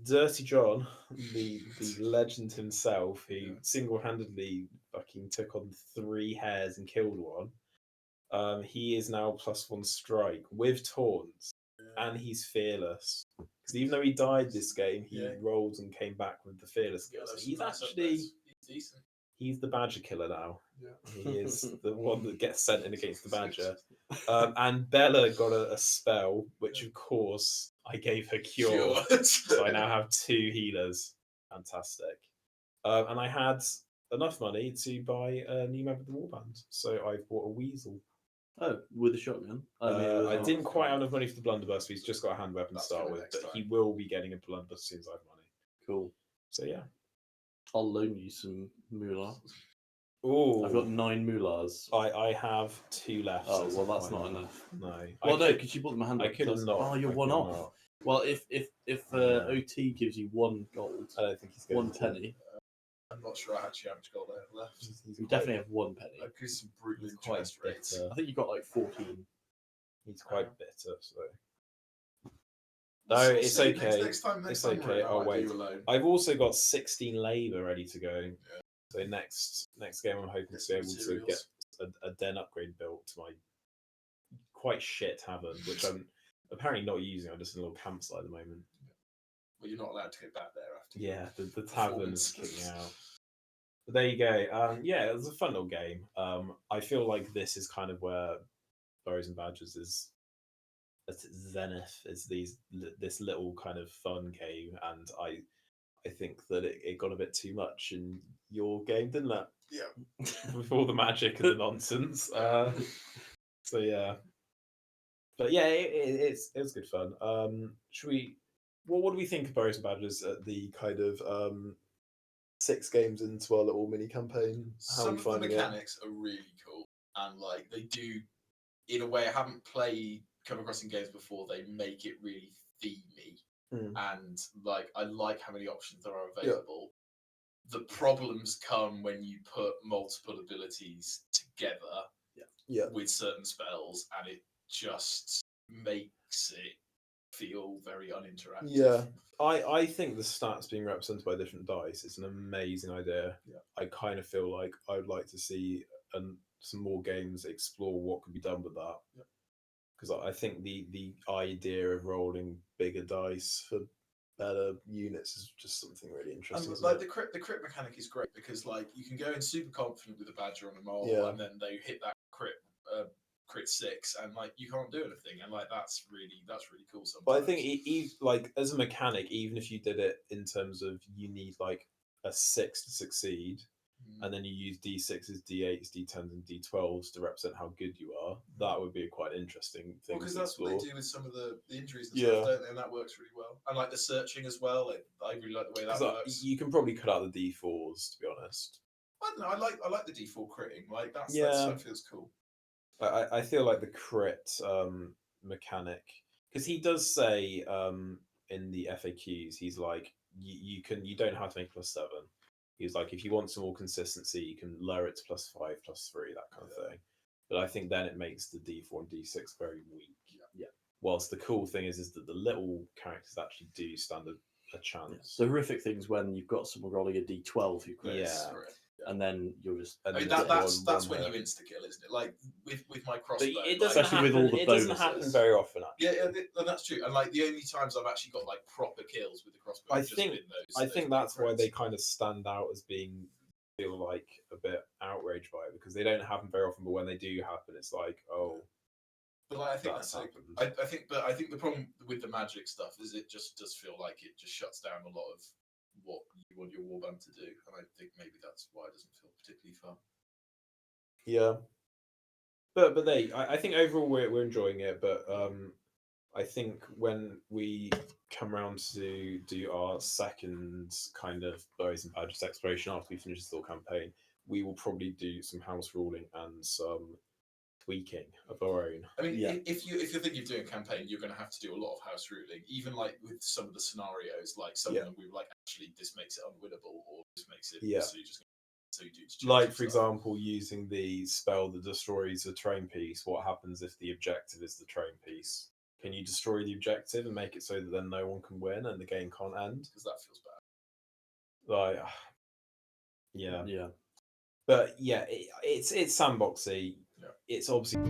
Dirty John, the legend himself, who single-handedly fucking took on 3 hares and killed one. He is now +1 strike with taunts, and he's fearless. Because even though he died this game, he rolled and came back with the fearless skill. So he's actually he's decent. He's the Badger killer now. Yeah. He is the one that gets sent in against the Badger. And Bella got a spell, which of course I gave her cure. So I now have 2 healers. Fantastic. And I had enough money to buy a new member of the Warband. So I've bought a Weasel. Oh, with a shotgun? I didn't quite have enough money for the blunderbuss, but he's just got a hand weapon to start with. But he will be getting a blunderbuss as soon as I have money. Cool. So yeah. I'll loan you some moolah. Oh, I've got 9 moolahs. I have 2 left. Oh, well, that's not enough. No. Well, no, because you bought them a hand. I could have not. Oh, you're one off. Well, if OT gives you 1 gold, I don't think he's going 1 penny. I'm not sure actually how much gold I have left. You definitely have 1 penny. I could some brutal quite interest rates. bitter. I think you got like 14. He's quite bitter, so. No, it's See, okay. Next time It's we're okay. in, I I'll might wait. do you alone. I've also got 16 labour ready to go. So next game, I'm hoping to be able to get a den upgrade built to my quite shit tavern, which I'm apparently not using. I'm just in a little campsite at the moment. Well, you're not allowed to go back there after. Yeah, the tavern is kicking out. But there you go. Yeah, it was a fun little game. I feel like this is kind of where Burrows and Badgers is at its zenith. Is this little kind of fun game, and I think that it got a bit too much in your game, didn't it? Yeah. With all the magic and the nonsense. So yeah. But yeah, it was good fun. Should we? What do we think of Burrows and Badgers at the kind of 6 games into our little mini campaign? How Some are we of the finding mechanics are really cool, and like they do, in a way I haven't come across in games before. They make it really themey, and like I like how many options there are available. The problems come when you put multiple abilities together with certain spells, and it just makes it feel very uninteractive. Yeah, I think the stats being represented by different dice is an amazing idea. Yeah. I kind of feel like I would like to see some more games explore what could be done with that. Because I think the idea of rolling bigger dice for better units is just something really interesting. And like the crit mechanic is great because like you can go in super confident with a badger on a mole, and then they hit that crit 6, and like you can't do anything, and like that's really cool. Sometimes. But I think like as a mechanic, even if you did it in terms of you need like a 6 to succeed, and then you use D6s, D8s, D10s, and D12s to represent how good you are, that would be a quite interesting thing. Because that's what they do with some of the injuries and Yeah. stuff, don't they? And that works really well. And like the searching as well, like, I really like the way that works. You can probably cut out the D4s, to be honest. I don't know. I like the D4 critting. Like that feels cool. I feel like the crit mechanic, because he does say in the FAQs, he's like you don't have to make +7. He's like, if you want some more consistency, you can lower it to +5, +3, that kind of thing. But I think then it makes the D4 and D6 very weak. Yeah. Whilst the cool thing is that the little characters actually do stand a chance. The horrific thing is when you've got someone rolling a D12 who crits, and then you're just. I mean, that's when you insta kill, isn't it? Like with my crossbow, it doesn't especially happen, with all the it bonuses. doesn't happen very often. Actually. Yeah, and that's true. And like the only times I've actually got like proper kills with the crossbow, I think that's why they kind of stand out as feel like a bit outraged by it, because they don't happen very often. But when they do happen, it's like, oh. But like, I think that's like, I think the problem with the magic stuff is it just does feel like it just shuts down a lot of what you want your warband to do, and I think maybe that's why it doesn't feel particularly fun. Yeah, but I think overall we're enjoying it. But I think when we come around to do our second kind of Burrows and Badgers exploration after we finish this little campaign, we will probably do some house ruling and some tweaking of our own. I mean, if you're thinking of doing a campaign, you're going to have to do a lot of house ruling. Even like with some of the scenarios, like some of them we were like, actually, this makes it unwinnable, or this makes it so you're just So you do to change Like, for stuff. example, using the spell that destroys a train piece, what happens if the objective is the train piece? Can you destroy the objective and make it so that then no one can win and the game can't end? Because that feels bad. Like, yeah. Yeah. But yeah, it's sandboxy. Yeah. It's obviously